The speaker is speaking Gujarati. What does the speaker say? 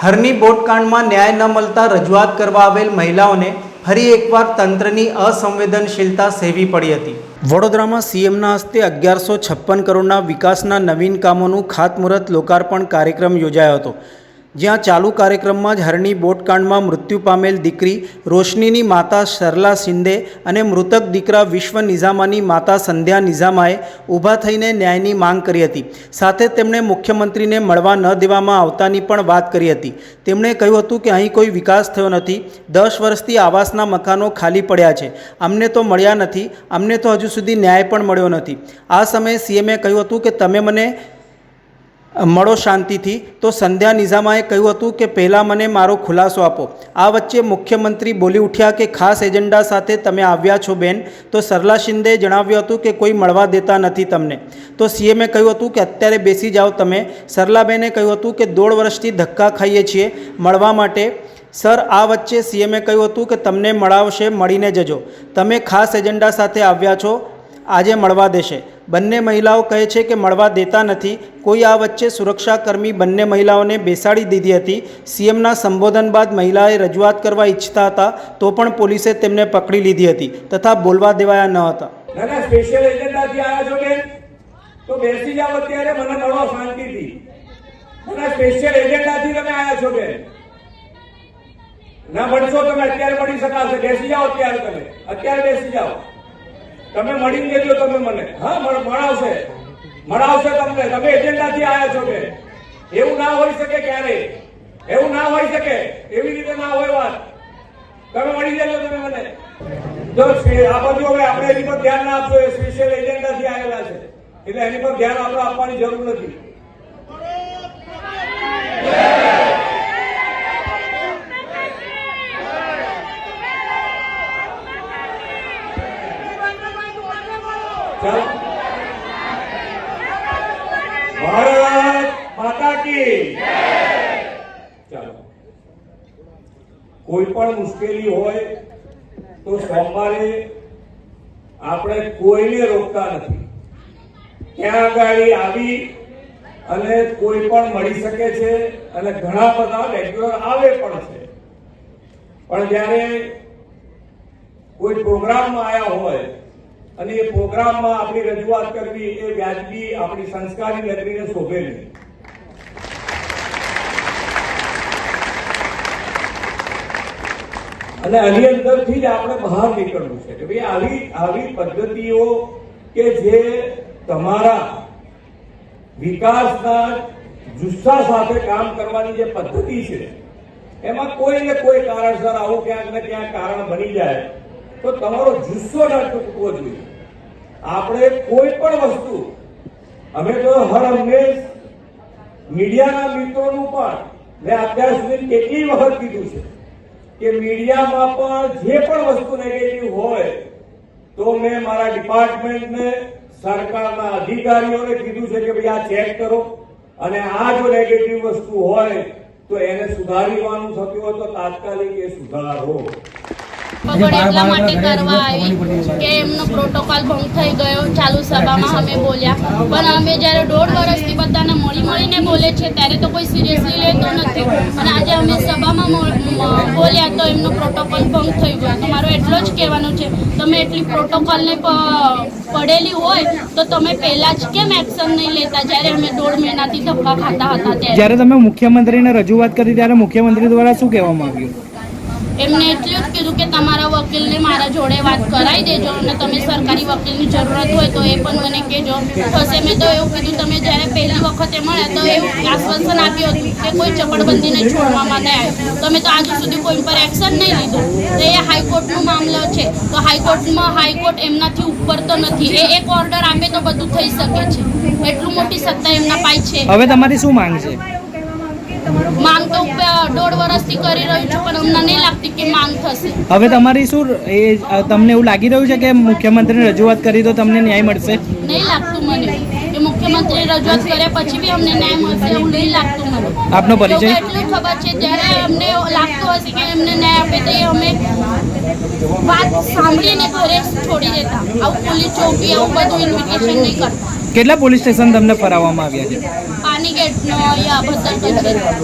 હરની બોટકાંડમાં ન્યાય ન મળતા રજૂઆત કરવા આવેલ મહિલાઓને ફરી એકવાર તંત્રની અસંવેદનશીલતા સેવી પડી હતી। વડોદરામાં સીએમના હસ્તે 1156 કરોડના વિકાસના નવીન કામોનું ખાતમુહૂર્ત લોકાર્પણ કાર્યક્રમ યોજાયો હતો, જ્યાં ચાલુ કાર્યક્રમમાં જ હરની બોટકાંડમાં મૃત્યુ પામેલ દીકરી રોશનીની માતા સરલા શિંદે અને મૃતક દીકરા વિશ્વ નિઝામાની માતા સંધ્યા નિઝામાએ ઊભા થઈને ન્યાયની માંગ કરી હતી। સાથે તેમણે મુખ્યમંત્રીને મળવા ન દેવામાં આવતાની પણ વાત કરી હતી। તેમણે કહ્યું હતું કે અહીં કોઈ વિકાસ થયો નથી, 10 વર્ષથી આવાસના મકાનો ખાલી પડ્યા છે, અમને તો મળ્યા નથી, અમને તો હજુ સુધી ન્યાય પણ મળ્યો નથી। આ સમયે સીએમએ કહ્યું હતું કે તમે મને મળો શાંતિથી, તો સંધ્યા નિઝામાએ કહ્યું હતું કે પહેલાં મને મારો ખુલાસો આપો। આ વચ્ચે મુખ્યમંત્રી બોલી ઉઠ્યા કે ખાસ એજન્ડા સાથે તમે આવ્યા છો બેન। તો સરલા શિંદેએ જણાવ્યું હતું કે કોઈ મળવા દેતા નથી તમને। તો સીએમએ કહ્યું હતું કે અત્યારે બેસી જાઓ તમે। સરલાબેને કહ્યું હતું કે 1.5 વર્ષથી ધક્કા ખાઈએ છીએ મળવા માટે સર। આ વચ્ચે સીએમએ કહ્યું હતું કે તમને મળાવશે, મળીને જજો, તમે ખાસ એજન્ડા સાથે આવ્યા છો, આજે મળવા દેશે। બંને મહિલાઓ કહે છે કે મળવા દેતા નથી કોઈ। આ વચ્ચે સુરક્ષાકર્મી બંને મહિલાઓને બેસાડી દીધી હતી। સીએમના સંબોધન બાદ મહિલાએ રજૂઆત કરવા ઈચ્છતા હતા તો પણ પોલીસે તેમને પકડી લીધી હતી તથા બોલવા દેવાયા ન હતા। ના સ્પેશિયલ એજન્ડાથી આવ્યા છો બેન, તો બેસી જાઓ અત્યારે, મને મળો શાંતિથી। ના સ્પેશિયલ એજન્ડાથી તમે આવ્યા છો બેન, ના મળશો તમે અત્યારે મળી શકાશે, બેસી જાઓ અત્યારે, તમે અત્યારે બેસી જાઓ, તમે મળીને દેજો તમે મને। હા, મળાવશે તમને, તમે એજન્ડાથી આવ્યા છો બેન। એવું ના હોઈ શકે ક્યારે, એવું ના હોઈ શકે, એવી રીતે ના હોય વાત। તમે મળી દેજો તમે મને। જો આ બધું હવે આપણે એની પર ધ્યાન ના આપશો, એ સ્પેશિયલ એજન્ડાથી આવેલા છે એટલે એની પર ધ્યાન આપણે આપવાની જરૂર નથી। ચાલો, ભારત માતા કી ચાલો। કોઈ પણ મુશ્કેલી હોય તો સોમવારે આપણે કોઈને રોકતા નથી, ત્યાં આગળ આવી અને કોઈ પણ મળી શકે છે અને ઘણા બધા રેગ્યુલર આવે પણ છે। પણ જ્યારે કોઈ પ્રોગ્રામમાં આવ્યા હોય અને એ પ્રોગ્રામમાં આપણી રજૂઆત કરવી એ વ્યાજબી, આપણી સંસ્કારી નગરીને શોભે નહીં। અને આની અંદરથી જ આપણે બહાર નીકળવું છે કે ભાઈ આવી પદ્ધતિઓ કે જે તમારા વિકાસના જુસ્સા સાથે કામ કરવાની જે પદ્ધતિ છે એમાં કોઈ ને કોઈ કારણસર આવું ક્યાંક ને ક્યાંક કારણ બની જાય તો તમારો જુસ્સો ન તૂટવો જોઈએ। આપણે કોઈ પણ વસ્તુ, અમે તો હર હંમેશ મીડિયાના મિત્રોનું પણ મેં અત્યાર સુધી કેટલી વખત કીધું છે કે મીડિયામાં પણ જે પણ વસ્તુ નેગેટિવ હોય તો મેં મારા ડિપાર્ટમેન્ટને, સરકારના અધિકારીઓને કીધું છે કે ભાઈ આ ચેક કરો અને આ જો નેગેટિવ વસ્તુ હોય તો એને સુધારવાનું થતું હોય તો તાત્કાલિક એ સુધારો। પગડ એટલા માટે કરવા આવી કે એમનો પ્રોટોકોલ ભંગ થઈ ગયો। ચાલુ સભામાં અમે બોલ્યા, પણ અમે જ્યારે 1.5 વર્ષથી બધાને મળીને બોલે છે ત્યારે તો કોઈ સિરિયસલી લેતો નથી। અને આજે અમે સભામાં બોલ્યા તો એમનો પ્રોટોકોલ ભંગ થઈ ગયો। તો મારો એટલો જ કહેવાનું છે, તમે એટલી પ્રોટોકોલને પડેલી હોય તો તમે પહેલા જ કેમ એક્શન નહીં લેતા જ્યારે અમે 1.5 મહિનાથી ધક્કા ખાતા હતા ત્યારે? જ્યારે તમે મુખ્યમંત્રીને રજૂઆત કરી ત્યારે મુખ્યમંત્રી દ્વારા શું કહેવામાં આવ્યું? એમને એટલું જ કીધું કે તમારા વકીલને મારા જોડે વાત કરાવી દેજો અને તમે સરકારી વકીલની જરૂરત હોય તો એ પણ મને કહેજો થશે। મેં તો એવું કીધું, તમે જ્યારે પહેલી વખતે મળ્યા તો એવું આશ્વાસન આપ્યું હતું કે કોઈ ચપળબંધીને છોડવામાં નહીં આવ્યું, તમે તો આજ સુધી કોઈ પર એક્શન નહીં લીધું। તો એ હાઈકોર્ટનો મામલો છે, તો હાઈકોર્ટ એમનાથી ઉપર તો નથી, એ એક ઓર્ડર આપે તો બધું થઈ શકે છે, એટલું મોટી સત્તા એમના પાસે છે। હવે તમારી શું માંગ છે? માંગ તો 1.5 વર્ષથી કરી રહ્યું છું પણ અમને નહીં લાગતી કે માંગ થશે। હવે તમારી શું, તમને એવું લાગી રહ્યું છે કે મુખ્યમંત્રીને રજૂઆત કરી તો તમને ન્યાય મળશે? નહીં લાગતું મને કે મુખ્યમંત્રી રજૂઆત કર્યા પછી બી અમને ન્યાય મળશે એવું નહીં લાગતું મને। આપનો પરિચય? એટલું ખબર છે, જ્યારે અમને લાગતું હશે કે એમને ન્યાય આપે તો એ અમે વાત સાંભળીને ઘરે છોડી દેતા। આવું પોલીસ ચોકી આવું બધું ઇન્વિટેશન નહીં કરતા। કેટલા પોલીસ સ્ટેશન તમને ફરાવવામાં આવ્યા છે? પાણીગેટનો, યા ભદ્દર કચેરી।